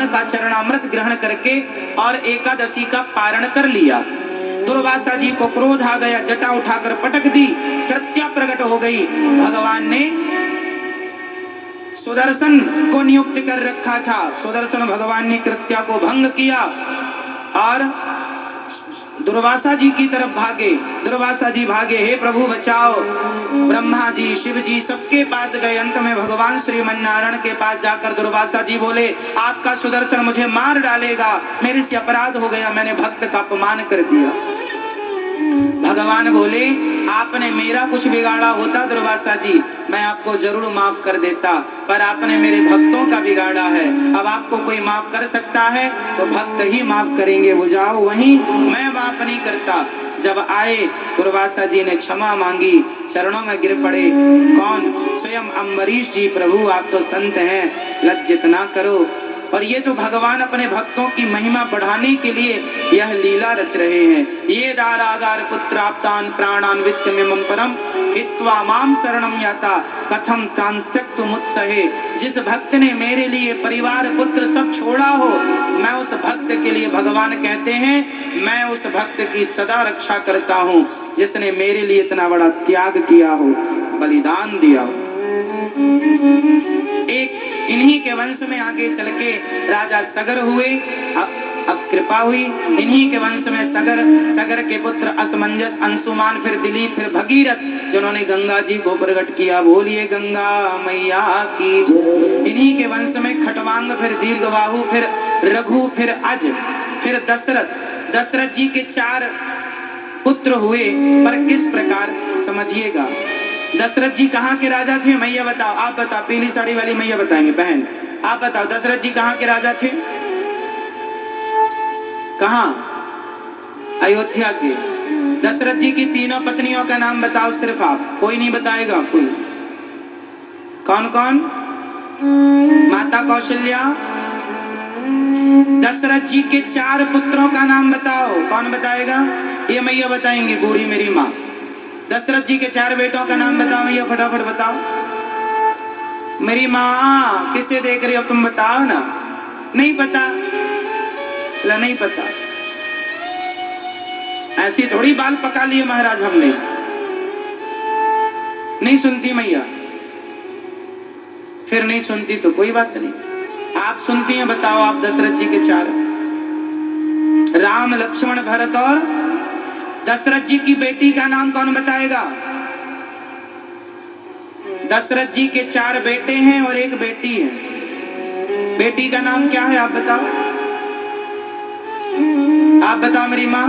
भगवान का चरणामृत ग्रहण करके और एकादशी का पारण कर लिया। दुर्वासा जी को क्रोध आ गया, जटा उठाकर पटक दी, कृत्या प्रकट हो गई। भगवान ने सुदर्शन को नियुक्त कर रखा था, सुदर्शन भगवान ने कृत्या को भंग किया और दुर्वासा जी की तरफ भागे। दुर्वासा जी भागे, हे प्रभु बचाओ। ब्रह्मा जी, शिव जी सबके पास गए। अंत में भगवान श्रीमन नारायण के पास जाकर दुर्वासा जी बोले, आपका सुदर्शन मुझे मार डालेगा, मेरे से अपराध हो गया, मैंने भक्त का अपमान कर दिया। भगवान बोले, आपने मेरा कुछ बिगाड़ा होता दुर्वासा जी, मैं आपको जरूर माफ कर देता, पर आपने मेरे भक्तों का बिगाड़ा है। अब आपको कोई माफ कर सकता है तो भक्त ही माफ करेंगे, वो जाओ वहीं, मैं माफ नहीं करता। जब आए दुर्वासा जी ने क्षमा मांगी, चरणों में गिर पड़े। कौन? स्वयं अम्बरीश जी, प्रभु आप तो संत हैं, लज्जित ना करो। और ये तो भगवान अपने भक्तों की महिमा बढ़ाने के लिए यह लीला रच रहे हैं। ये दारागार पुत्राप्तान प्राणान वित्तमिमं परम हित्वा माम शरणम याता कथम तांस्तक्तु मुत्सहे। जिस भक्त ने मेरे लिए परिवार पुत्र सब छोड़ा हो, मैं उस भक्त के लिए, भगवान कहते हैं, मैं उस भक्त की सदा रक्षा करता हूँ जिसने मेरे लिए इतना बड़ा त्याग किया हो, बलिदान दिया हो। एक इन्हीं के वंश में आगे चल के राजा सगर हुए। अब कृपा हुई, इन्हीं के वंश में सगर के पुत्र असमंजस, अंशुमान, फिर दिलीप, फिर भगीरथ, जिन्होंने गंगा जी को प्रकट किया। बोलिए गंगा मैया की। इन्हीं के वंश में खटवांग, फिर दीर्घबाहु, फिर रघु, फिर अज, फिर दशरथ। दशरथ जी के 4 पुत्र हुए, पर किस प्रकार समझिएगा। दशरथ जी कहाँ के राजा थे? मैया बताओ, आप बताओ, पीली साड़ी वाली मैया बताएंगे। बहन आप बताओ, दशरथ जी कहाँ के राजा थे? कहाँ? अयोध्या के। दशरथ जी की तीनों पत्नियों का नाम बताओ, सिर्फ आप, कोई नहीं बताएगा। कोई? कौन कौन? माता कौशल्या। दशरथ जी के 4 पुत्रों का नाम बताओ, कौन बताएगा? ये मैया बताएंगे, बूढ़ी मेरी माँ। दशरथ जी के 4 बेटों का नाम बताओ मैया, फटाफट बताओ। मेरी माँ किसे देख रही हो तुम, बताओ ना। नहीं पता? नहीं पता, ऐसी थोड़ी बाल पका लिए महाराज हमने। नहीं सुनती मैया? फिर नहीं सुनती तो कोई बात नहीं, आप सुनती हैं, बताओ आप। दशरथ जी के 4, राम, लक्ष्मण, भरत और दशरथ जी की बेटी का नाम कौन बताएगा? दशरथ जी के 4 बेटे हैं और 1 बेटी है। बेटी का नाम क्या है, आप बताओ। आप बताओ मेरी माँ।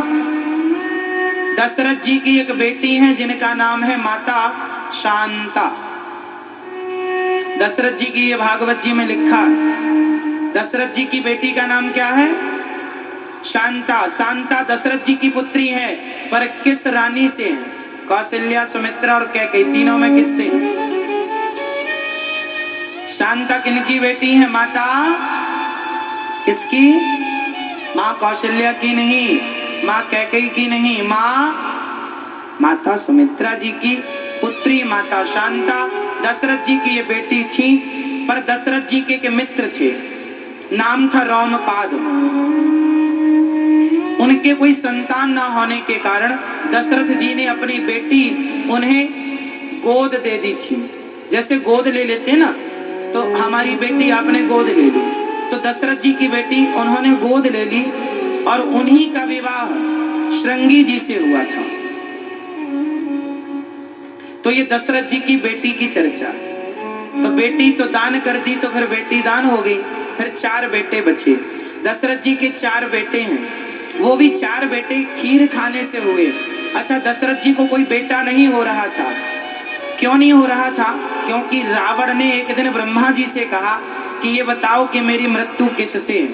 दशरथ जी की 1 बेटी है जिनका नाम है माता शांता। दशरथ जी की, ये भागवत जी में लिखा है। दशरथ जी की बेटी का नाम क्या है? शांता। शांता दशरथ जी की पुत्री है, पर किस रानी से? कौशल्या, सुमित्रा और कैकेयी, तीनों में किससे? शांता किनकी बेटी है? माता किसकी? माँ कौशल्या की नहीं, माँ कैकेयी की नहीं, माता सुमित्रा जी की पुत्री माता शांता दशरथ जी की ये बेटी थी। पर दशरथ जी के मित्र थे, नाम था रोमपाद। उनके कोई संतान ना होने के कारण दशरथ जी ने अपनी बेटी उन्हें गोद दे दी थी। जैसे गोद ले लेते ना, तो हमारी बेटी आपने गोद ले ली, तो दशरथ जी की बेटी उन्होंने गोद ले ली और उन्हीं का विवाह श्रृंगी जी से हुआ था। तो ये दशरथ जी की बेटी की चर्चा। तो बेटी तो दान कर दी, तो फिर बेटी दान हो गई, फिर 4 बेटे बचे। दशरथ जी के 4 बेटे हैं, वो भी 4 बेटे खीर खाने से हुए। अच्छा, दशरथ जी को कोई बेटा नहीं हो रहा था। क्यों नहीं हो रहा था? क्योंकि रावण ने एक दिन ब्रह्मा जी से कहा कि ये बताओ कि मेरी मृत्यु किससे है?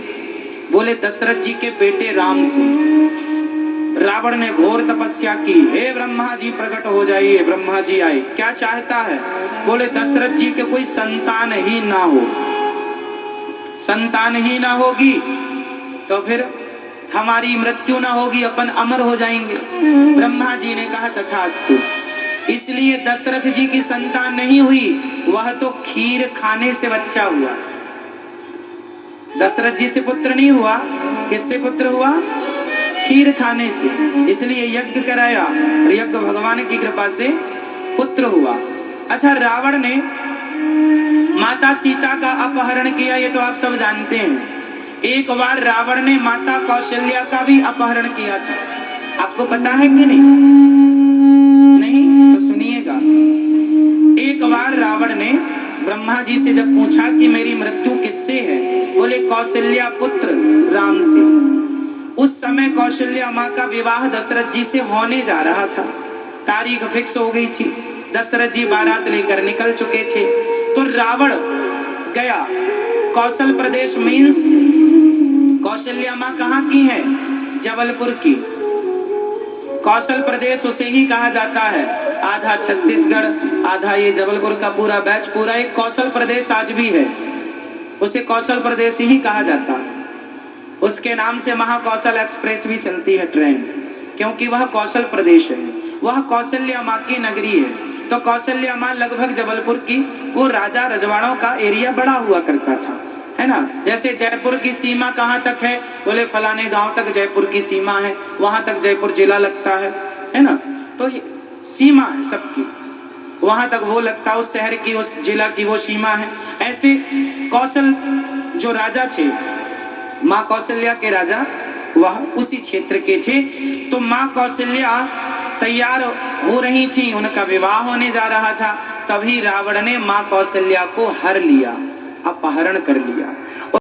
बोले दशरथ जी के बेटे राम से। रावण ने घोर तपस्या की, हे ब्रह्मा जी प्रकट हो जाइए। ब्रह्मा जी आए, क्या चाहता है? बोले दशरथ जी के कोई संतान ही ना हो। संतान ही ना होगी तो फिर हमारी मृत्यु ना होगी, अपन अमर हो जाएंगे। ब्रह्मा जी ने कहा तथास्तु। इसलिए दशरथ जी की संतान नहीं हुई, वह तो खीर खाने से बच्चा हुआ। दशरथ जी से पुत्र नहीं हुआ, किससे पुत्र हुआ? खीर खाने से, इसलिए यज्ञ कराया और यज्ञ भगवान की कृपा से पुत्र हुआ। अच्छा, रावण ने माता सीता का अपहरण किया, ये तो आप सब जानते हैं। एक बार रावण ने माता कौशल्या का भी अपहरण किया था, आपको पता है कि नहीं? नहीं तो सुनिएगा। एक बार रावण ने ब्रह्मा जी से जब पूछा कि मेरी मृत्यु किससे है, बोले कौशल्या पुत्र राम से। उस समय कौशल्या माँ का विवाह दशरथ जी से होने जा रहा था, तारीख फिक्स हो गई थी, दशरथ जी बारात लेकर निकल चुके थे। तो रावण गया कौशल प्रदेश, मीन्स कौशल्या माँ कहाँ की है? जबलपुर की। कौशल प्रदेश उसे ही कहा जाता है, आधा छत्तीसगढ़, आधा ये जबलपुर का पूरा बैच, पूरा एक कौशल प्रदेश आज भी है, उसे कौशल प्रदेश ही कहा जाता है। उसके नाम से महाकौशल एक्सप्रेस भी चलती है ट्रेन, क्योंकि वह कौशल प्रदेश है, वह कौशल्या माँ की नगरी है। तो कौशल्या माँ लगभग जबलपुर की, वो राजा रजवाड़ों का एरिया बड़ा हुआ करता था, है ना। जैसे जयपुर की सीमा कहाँ तक है, बोले फलाने गांव तक जयपुर की सीमा है, वहां तक जयपुर जिला लगता है ना। तो ये सीमा है सबकी, वहां तक वो लगता, उस शहर की, उस जिला की वो सीमा है। ऐसे कौशल जो राजा थे, माँ कौशल्या के राजा, वह उसी क्षेत्र के थे। तो माँ कौशल्या तैयार हो रही थी, उनका विवाह होने जा रहा था, तभी रावण ने माँ कौशल्या को हर लिया, अपहरण कर लिया।